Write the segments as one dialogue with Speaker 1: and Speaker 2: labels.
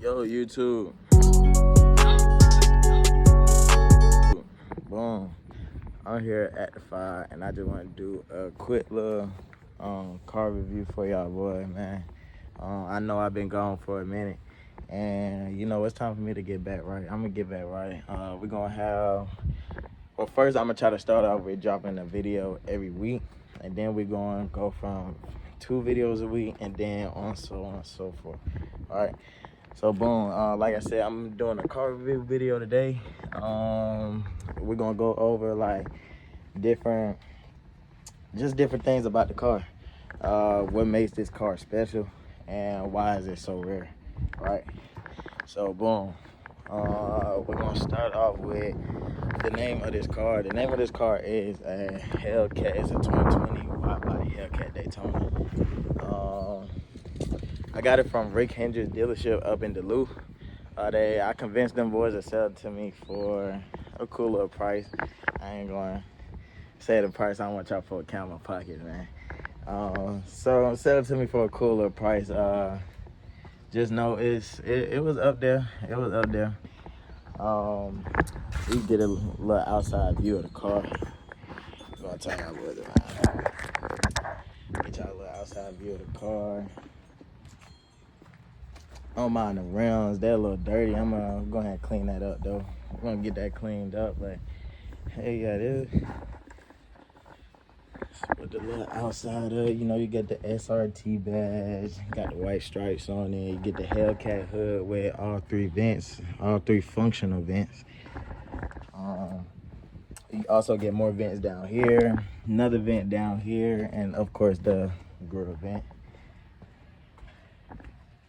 Speaker 1: Yo, YouTube. Boom. I'm here at the fire, and I just want to do a quick little car review for y'all, boy, man. I know I've been gone for a minute, and you know it's time for me to get back right. I'm gonna get back right. We're gonna have. Well, first I'm gonna try to start off with dropping a video every week, and then we're gonna go from 2 videos a week, and then so on and so forth. All right. So boom, like I said, I'm doing a car review video today. We're gonna go over like different things about the car. What makes this car special and why is it so rare, right? So boom, we're gonna start off with the name of this car. The name of this car is a Hellcat. It's a 2020 wide body Hellcat Daytona. I got it from Rick Hendrick's dealership up in Duluth. I convinced them boys to sell it to me for a cool little price. I ain't going to say the price. I don't want y'all to count my pockets, man. So sell it to me for a cool little price. Just know it was up there. It was up there. You get a little outside view of the car. I'm gonna turn y'all boys around. Get y'all a little outside view of the car. I don't mind the rims, they're a little dirty. I'm gonna go ahead and clean that up though. I'm gonna get that cleaned up, but hey, yeah, this with the little outside of, you know, you get the SRT badge, got the white stripes on it, you get the Hellcat hood with all 3 vents, all 3 functional vents. You also get more vents down here, another vent down here, and of course the grill vent.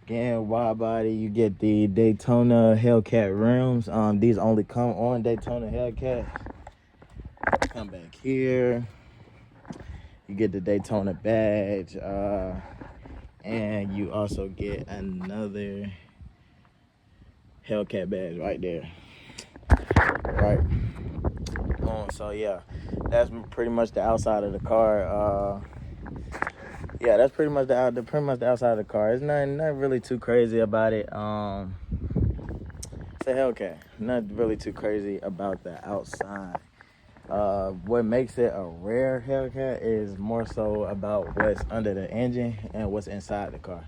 Speaker 1: Again, wide body, you get the Daytona Hellcat rims. These only come on Daytona Hellcats. Come back here. You get the Daytona badge. And you also get another Hellcat badge right there. Right. So yeah, that's pretty much the outside of the car. Yeah, that's pretty much the outside of the car. It's nothing really too crazy about it. It's a Hellcat. Nothing really too crazy about the outside. What makes it a rare Hellcat is more so about what's under the engine and what's inside the car.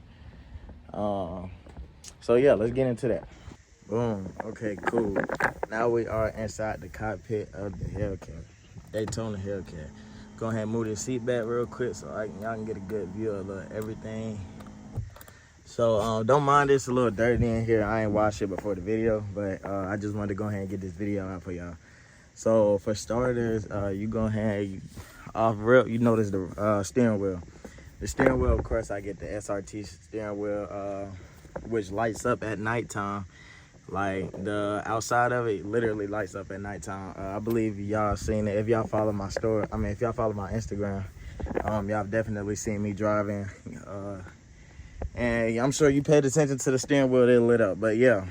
Speaker 1: So yeah, let's get into that. Boom. Okay, cool. Now we are inside the cockpit of the Hellcat, Daytona Hellcat. Go ahead and move this seat back real quick so y'all can get a good view of everything. So don't mind this a little dirty in here. I ain't washed it before the video, but I just wanted to go ahead and get this video out for y'all. So for starters, you go ahead, off rip, you notice the steering wheel. The steering wheel, of course, I get the SRT steering wheel, which lights up at nighttime. Like the outside of it literally lights up at nighttime. I believe y'all seen it. If y'all follow my story, if y'all follow my Instagram, y'all definitely seen me driving. And I'm sure you paid attention to the steering wheel, it lit up. But yeah,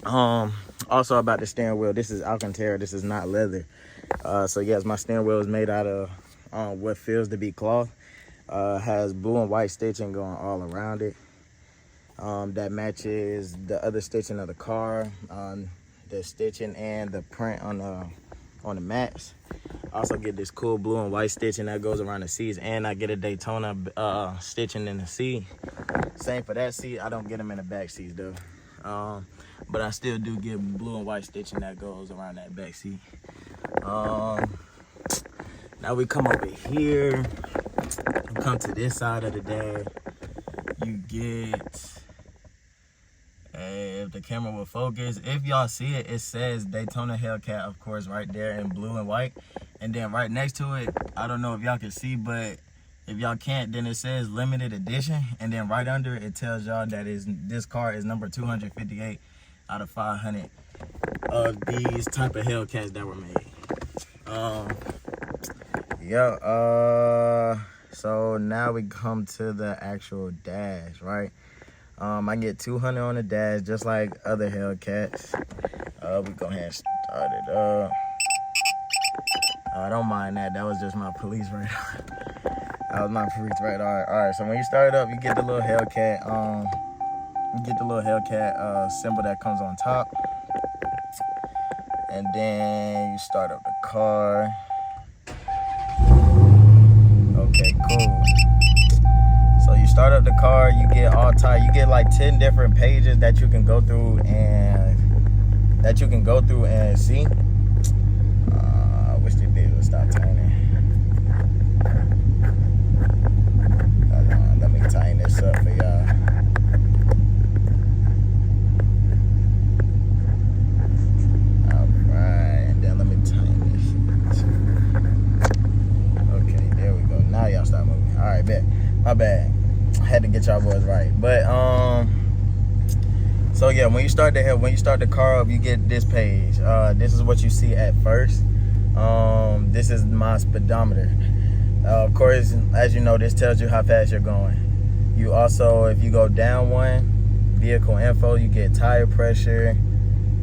Speaker 1: also about the steering wheel, this is Alcantara, this is not leather. So yes, my steering wheel is made out of what feels to be cloth. Has blue and white stitching going all around it. That matches the other stitching of the car, the stitching and the print on the mats. Also get this cool blue and white stitching that goes around the seats, and I get a Daytona stitching in the seat. Same for that seat. I don't get them in the back seats though, but I still do get blue and white stitching that goes around that back seat. Now we come over here, come to this side of the dash. You get, if the camera will focus, if y'all see it, it says Daytona Hellcat, of course, right there in blue and white. And then right next to it, I don't know if y'all can see, but if y'all can't, then it says limited edition. And then right under it, it tells y'all that this car is number 258 out of 500 of these type of Hellcats that were made. So now we come to the actual dash, right? I get 200 on the dash, just like other Hellcats. We go ahead and start it up. I don't mind that. That was just my police radar. That was my police radar. All right, so when you start it up, you get the little Hellcat You get the little Hellcat symbol that comes on top. And then you start up the car. Okay, cool. So you start up the car, you get like 10 different pages that you can go through and see. I wish they did stop turning. Let me tighten this up for y'all. Alright, and then let me tighten this shit. Okay, there we go. Now y'all start moving. Alright, bet. My bad. I had to get y'all boys right. But so yeah, when you start the car up, you get this page. This is what you see at first. This is my speedometer. Of course, as you know, this tells you how fast you're going. You also, if you go down one, vehicle info, you get tire pressure,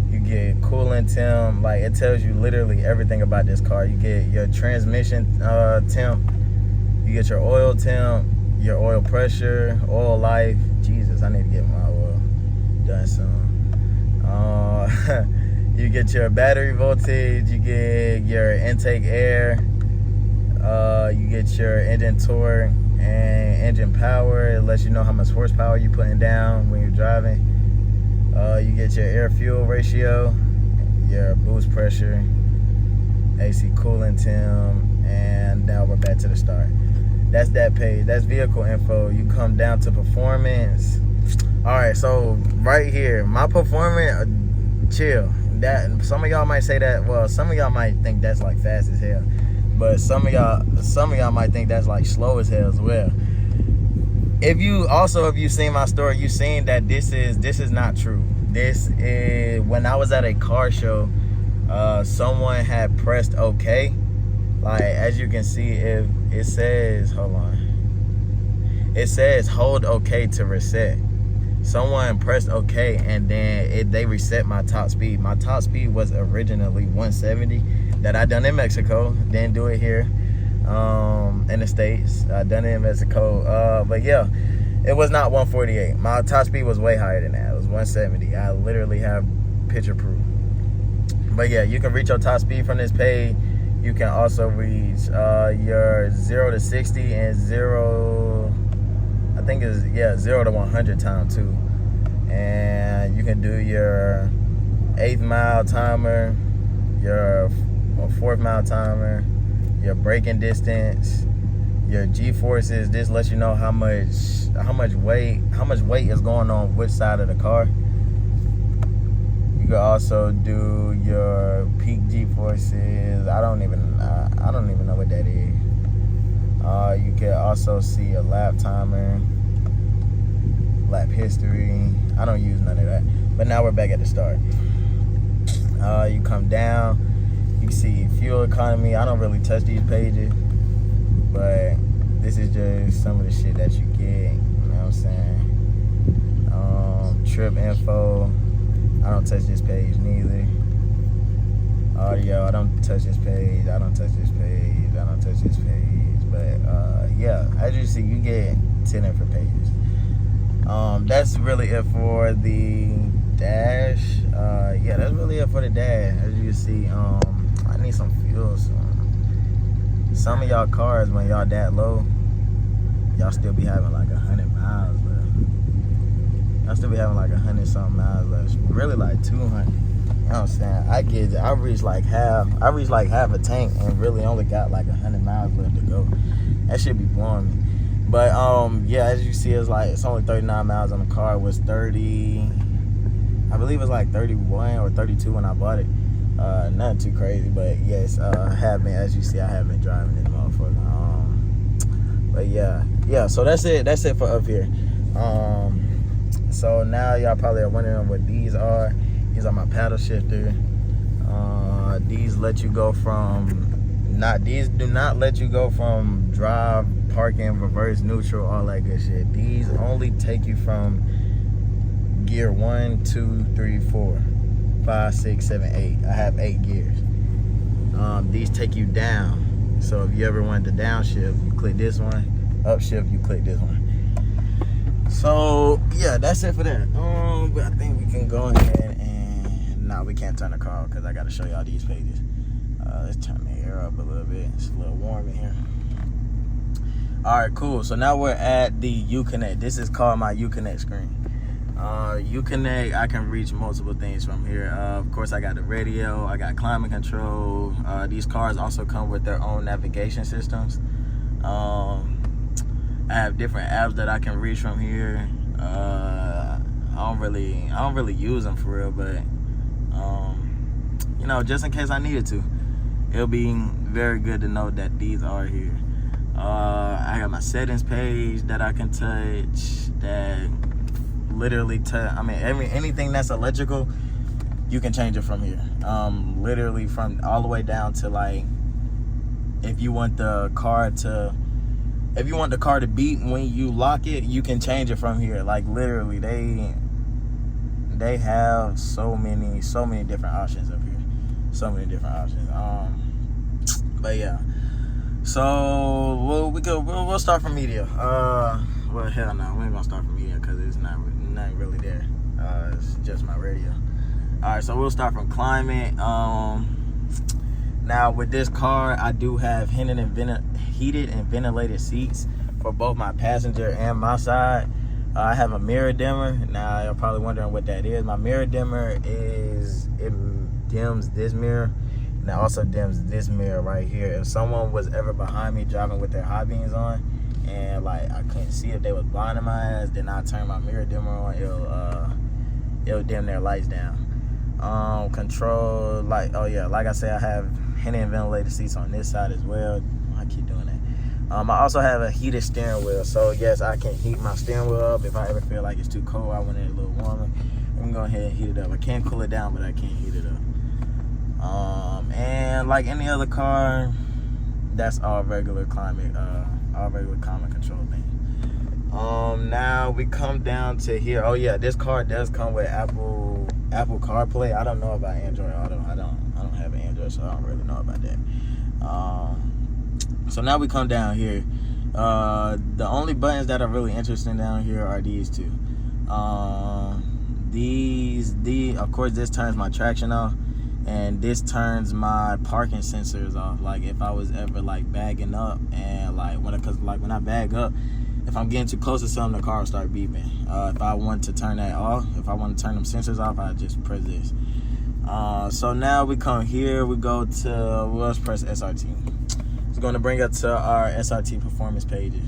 Speaker 1: you get coolant temp. Like, it tells you literally everything about this car. You get your transmission temp, you get your oil temp, your oil pressure, oil life. Jesus, I need to get my oil done soon. You get your battery voltage, you get your intake air, you get your engine torque and engine power. It lets you know how much horsepower you're putting down when you're driving. You get your air fuel ratio, your boost pressure, AC coolant temp, and now we're back to the start. That's that page. That's vehicle info. You come down to performance. All right, so right here, my performance, chill. That some of y'all might say that. Well, some of y'all might think that's like fast as hell, but some of y'all might think that's like slow as hell as well. If you seen my story, you seen that this is not true. This is when I was at a car show. Someone had pressed OK. Like, as you can see, if it says, hold on, it says hold OK to reset. Someone pressed OK, and then they reset my top speed. My top speed was originally 170 that I done in Mexico. Didn't do it here in the States. I done it in Mexico. But yeah, it was not 148. My top speed was way higher than that. It was 170. I literally have picture proof. But yeah, you can reach your top speed from this page. You can also reach your 0 to 60 and 0 to 100 time too. And you can do your 8th mile timer, your 4th mile timer, your braking distance, your G-forces. This lets you know how much weight is going on which side of the car. You can also do your peak G-forces. I don't even know what that is. You can also see a lap timer, lap history. I don't use none of that. But now we're back at the start. You come down, you can see fuel economy. I don't really touch these pages, but this is just some of the shit that you get. You know what I'm saying? Trip info. I don't touch this page neither. Audio, I don't touch this page. I don't touch this page. I don't touch this page. But yeah, as you see, you get 10 different pages. That's really it for the dash. Yeah, that's really it for the dash. As you can see, I need some fuel soon. Some of y'all cars, when y'all that low, y'all still be having like 100 miles left. Y'all still be having like 100 something miles left. Really like 200. You know what I'm saying? I reached like half a tank and really only got like 100 miles left to go. That should be blowing me. But yeah, as you see, it's only 39 miles on the car. It was 30, I believe it was like 31 or 32 when I bought it. Nothing too crazy, but yes, I have been, as you see, I have been driving this motherfucker. But yeah, so that's it for up here. So now y'all probably are wondering what these are. These are my paddle shifter. These let you go from these do not let you go from drive, parking, reverse, neutral, all that good shit. These only take you from gear 1, 2, 3, 4, 5, 6, 7, 8. I have 8 gears. These take you down. So if you ever want to downshift, you click this one. Upshift, you click this one. So yeah, that's it for that. But I think we can go ahead and we can't turn the car because I got to show y'all these pages. Let's turn the air up a little bit. It's a little warm in here. All right, cool. So now we're at the Uconnect. This is called my Uconnect screen. Uconnect, I can reach multiple things from here. Of course, I got the radio, I got climate control. These cars also come with their own navigation systems. I have different apps that I can reach from here. I don't really use them for real, but you know, just in case I needed to, it'll be very good to know that these are here. I got my settings page that I can touch. That literally, anything that's electrical, you can change it from here. Literally from all the way down to like, if you want the car to beep when you lock it, you can change it from here. Like literally, they have so many different options up here. So many different options. But yeah. So we'll start from media. Well, hell no, we ain't gonna start from media because it's not really there. It's just my radio. All right, so we'll start from climate. Now with this car, I do have heated and ventilated seats for both my passenger and my side. I have a mirror dimmer. Now you're probably wondering what that is. My mirror dimmer dims this mirror, and it also dims this mirror right here. If someone was ever behind me driving with their high beams on, and like I couldn't see if they was blinding my ass, then I turn my mirror dimmer on. It'll dim their lights down. Control, like, oh yeah, like I said, I have heated and ventilated seats on this side as well. I keep doing that. I also have a heated steering wheel, so yes, I can heat my steering wheel up if I ever feel like it's too cold. I want it a little warmer. I'm gonna go ahead and heat it up. I can't cool it down, but I can heat it up. And like any other car, that's all regular climate control thing. Now we come down to here. Oh yeah, this car does come with Apple CarPlay. I don't know about Android Auto. I don't have an Android, so I don't really know about that. So now we come down here. The only buttons that are really interesting down here are these two. Of course, this turns my traction off, and this turns my parking sensors off. Like if I was ever like bagging up, and when I bag up, if I'm getting too close to something, the car will start beeping. If I want to turn that off, if I want to turn them sensors off, I just press this. So now we come here, we go to, let's press SRT. It's going to bring us to our SRT performance pages.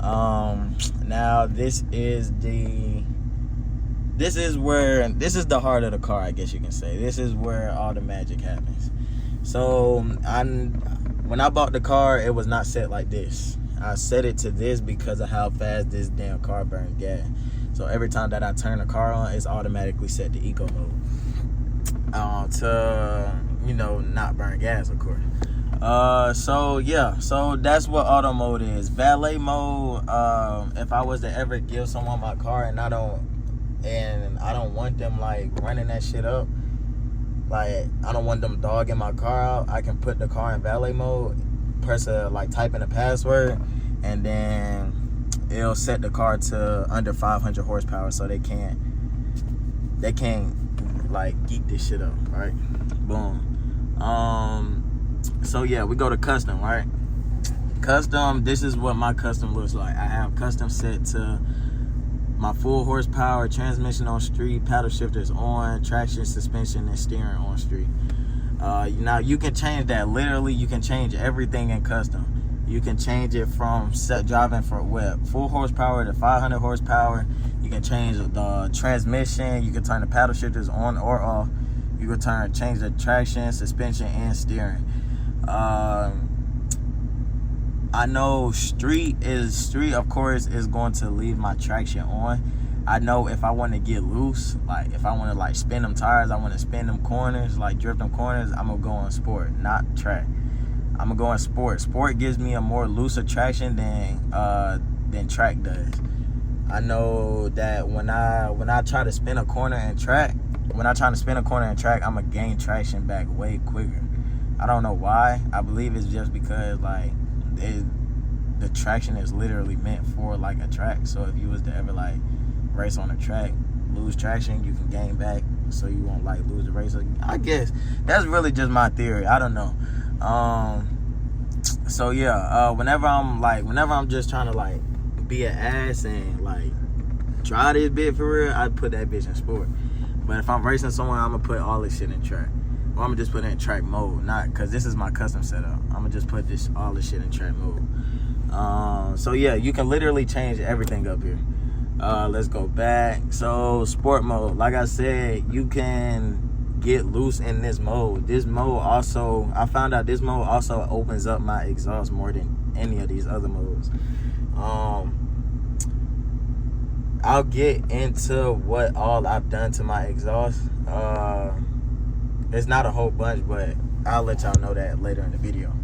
Speaker 1: Now this is the heart of the car, I guess you can say. This is where all the magic happens. So when I bought the car, it was not set like this. I set it to this because of how fast this damn car burns gas. So every time that I turn the car on, it's automatically set to eco mode. To, not burn gas, of course. So yeah, so that's what auto mode is. Valet mode, if I was to ever give someone my car and I don't want them like running that shit up, like I don't want them dogging my car out, I can put the car in valet mode, type in a password, and then it'll set the car to under 500 horsepower, so they can't like geek this shit up, right? Boom. So yeah, we go to custom, right? Custom, this is what my custom looks like. I have custom set to my full horsepower, transmission on street, paddle shifters on, traction, suspension, and steering on street. Now you can change that. Literally, you can change everything in custom. You can change it from driving for full horsepower to 500 horsepower. You can change the transmission. You can turn the paddle shifters on or off. You can change the traction, suspension, and steering. I know street, of course, is going to leave my traction on. I know if I want to get loose, like if I want to like spin them tires, I want to spin them corners, like drift them corners, I'm going to go on sport, not track. I'm going to go on sport. Sport gives me a more looser traction than track does. I know that when I try to spin a corner and track, I'm going to gain traction back way quicker. I don't know why. I believe it's just because like the traction is literally meant for like a track. So if you was to ever like race on a track, lose traction, you can gain back, so you won't like lose the race. I guess that's really just my theory. I don't know. So yeah, whenever I'm just trying to like be an ass and like try this bit for real, I put that bitch in sport. But if I'm racing somewhere, I'm gonna put all this shit in track. Or I'm gonna just put it in track mode, not because this is my custom setup. I'm gonna just put all this shit in track mode. So yeah, you can literally change everything up here. Let's go back. So sport mode, like I said, you can get loose in this mode. This mode also, I found out this mode also opens up my exhaust more than any of these other modes. I'll get into what all I've done to my exhaust. It's not a whole bunch, but I'll let y'all know that later in the video.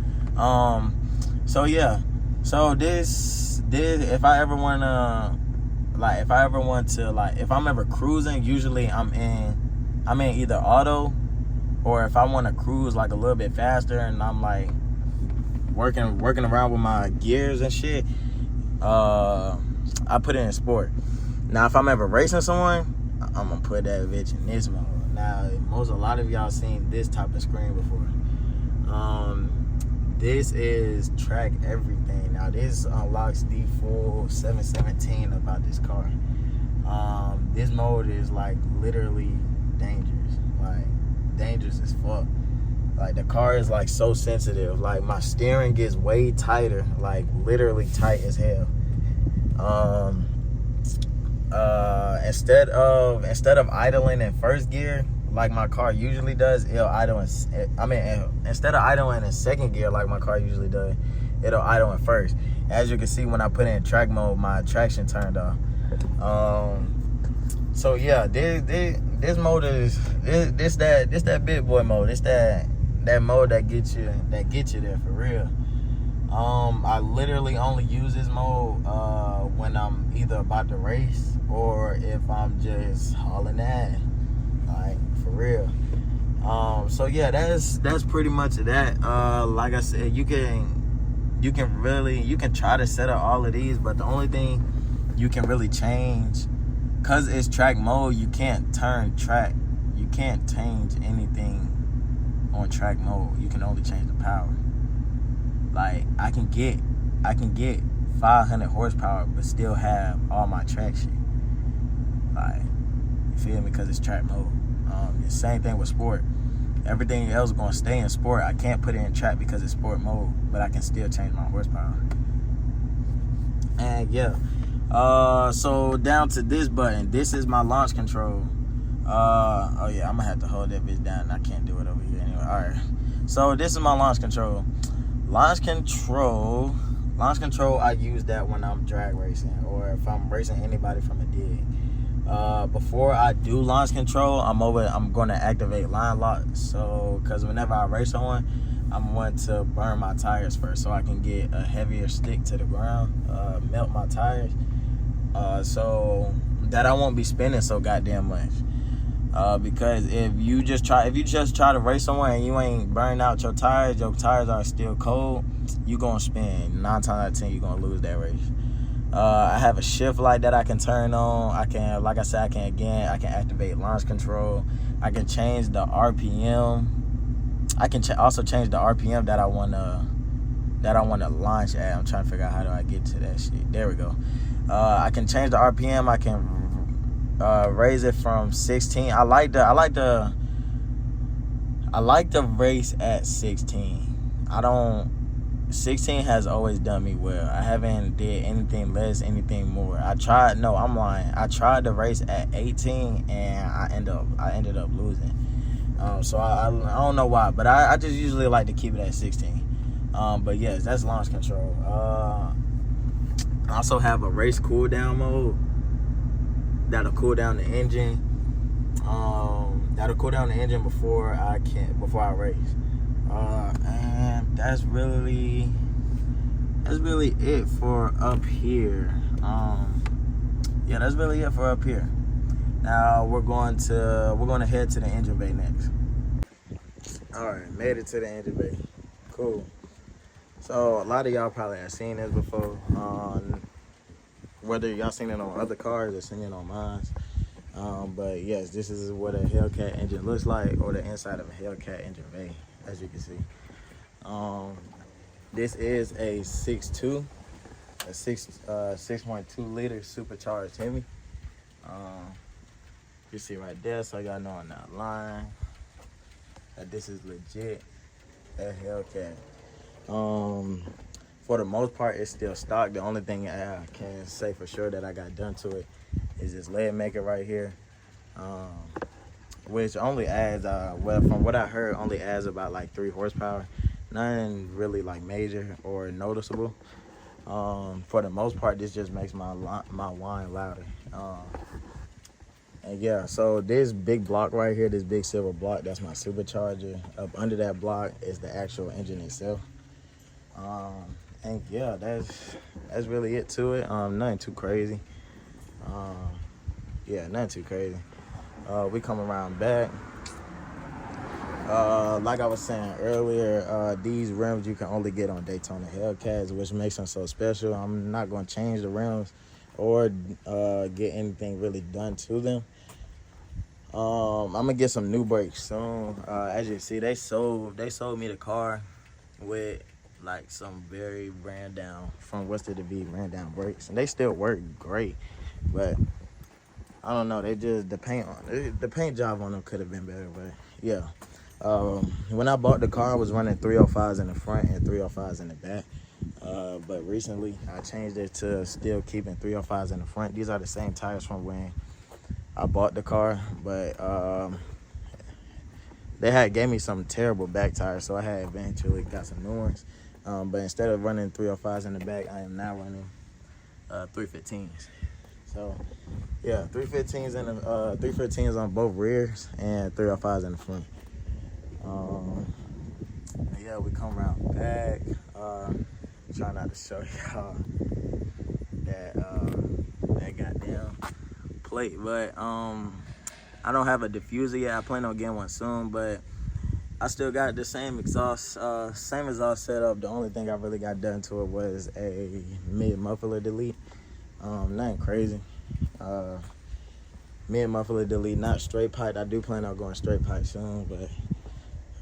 Speaker 1: So yeah, so this if I ever want to if I'm ever cruising, usually I'm in either auto, or if I want to cruise like a little bit faster and I'm like working around with my gears and shit, I put it in sport. Now if I'm ever racing someone, I'm gonna put that bitch in this mode. Now a lot of y'all seen this type of screen before. This is track everything. Now this unlocks the full 717 about this car. This mode is like literally dangerous, like dangerous as fuck. Like the car is like so sensitive. Like my steering gets way tighter, like literally tight as hell. Instead of idling in first gear like my car usually does, it'll idle instead of idling in second gear like my car usually does, it'll idle in first. As you can see, when I put it in track mode, my traction turned off. So yeah, this mode is this that big boy mode. It's that mode that gets you there for real. I literally only use this mode when I'm either about to race or if I'm just hauling ass, like for real. So yeah, that's pretty much that. Like I said, you can try to set up all of these, but the only thing you can really change, cause it's track mode, you can't change anything on track mode. You can only change the power. Like I can get 500 horsepower but still have all my track shit. Like, you feel me? Because it's track mode. The same thing with sport. Everything else gonna stay in sport. I can't put it in track because it's sport mode, but I can still change my horsepower. And yeah, so down to this button. This is my launch control. Oh yeah, I'm gonna have to hold that bitch down. I can't do it over here anyway. All right. So this is my launch control. Launch control, I use that when I'm drag racing or if I'm racing anybody from a dig. Before I do launch control, I'm going to activate line lock. So, because whenever I race someone, I'm going to burn my tires first so I can get a heavier stick to the ground, melt my tires, so that I won't be spinning so goddamn much. Because if you just try to race someone and you ain't burn out your tires are still cold, you gonna spin. 9 times out of 10, you gonna lose that race. I have a shift light that I can turn on. I can, like I said, I can activate launch control. I can change the RPM. I can also change the RPM that I wanna launch at. I'm trying to figure out how do I get to that shit. There we go. I can change the RPM. I can raise it from 16. I like the race at 16. 16 has always done me well. I haven't did anything less, anything more. I'm lying. I tried to race at 18 and I ended up losing. So I don't know why, but I just usually like to keep it at 16. But yes, that's launch control. I also have a race cool down mode that'll cool down the engine. That'll cool down the engine before I race. And that's really it for up here. Yeah, that's really it for up here. Now we're going to head to the engine bay next. All right, made it to the engine bay. Cool. So a lot of y'all probably have seen this before. Whether y'all seen it on other cars or seen it on mine. But yes, this is what a Hellcat engine looks like, or the inside of a Hellcat engine bay, as you can see. This is a 6.2, a 6.2 liter supercharged Hemi. You see right there, so y'all know on that line that this is legit a Hellcat. For the most part, it's still stock. The only thing I can say for sure that I got done to it is this leg maker right here, which only adds, well, from what I heard, only adds about like 3 horsepower. Nothing really like major or noticeable. For the most part, this just makes my whine louder. And yeah, so this big block right here, this big silver block, that's my supercharger. Up under that block is the actual engine itself. And yeah, that's really it to it. Nothing too crazy. Yeah, nothing too crazy. We come around back. Like I was saying earlier, these rims you can only get on Daytona Hellcats, which makes them so special. I'm not going to change the rims or get anything really done to them. I'm gonna get some new brakes soon. As you see, they sold me the car with like some very ran down, from what's to be ran down brakes, and they still work great, but I don't know, they just, the paint job on them could have been better. But yeah, when I bought the car, I was running 305s in the front and 305s in the back. But recently I changed it to still keeping 305s in the front. These are the same tires from when I bought the car, but they had gave me some terrible back tires, so I had eventually got some new ones. But instead of running 305s in the back, I am now running 315s. So yeah, 315s and 315s on both rears and 305s in the front. Yeah, we come around back. Try not to show y'all that goddamn plate, but I don't have a diffuser yet. I plan on getting one soon, but I still got the same exhaust setup. The only thing I really got done to it was a mid muffler delete. Nothing crazy. Mid muffler delete, not straight pipe. I do plan on going straight pipe soon, but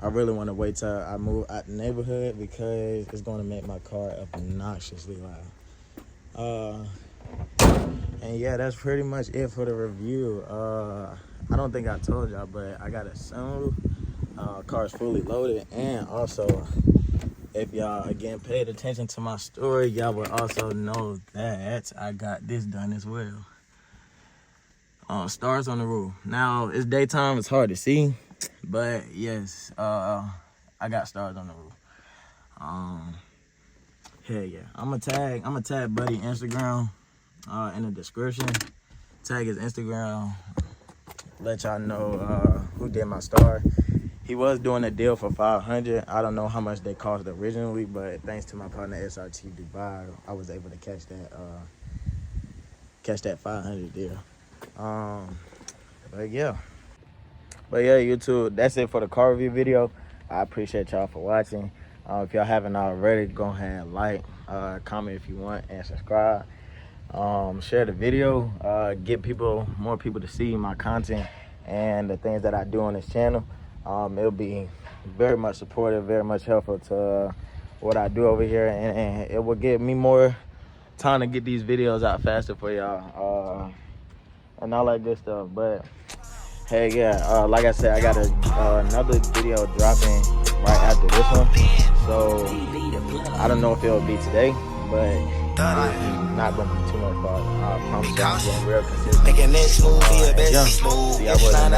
Speaker 1: I really want to wait till I move out the neighborhood because it's going to make my car obnoxiously loud. And yeah, that's pretty much it for the review. I don't think I told y'all, but I got a sunroof. Car's fully loaded, and also, if y'all again paid attention to my story, y'all would also know that I got this done as well. Stars on the roof. Now it's daytime, it's hard to see, but yes, I got stars on the roof. Hell yeah, I'm gonna tag Buddy Instagram in the description. Tag his Instagram. Let y'all know who did my star. He was doing a deal for $500. I don't know how much they cost originally, but thanks to my partner SRT Dubai, I was able to catch that $500 deal. But yeah, YouTube, that's it for the car review video. I appreciate y'all for watching. If y'all haven't already, go ahead and like, comment if you want, and subscribe. Share the video, get more people to see my content and the things that I do on this channel. It'll be very much supportive, very much helpful to what I do over here, and it will give me more time to get these videos out faster for y'all, and all that good stuff. But hey, yeah, like I said, I got another video dropping right after this one, so I don't know if it'll be today, but it's not gonna be too much far. I promise you I'm getting real consistent. Making that smooth, yeah, best smooth. See, I wasn't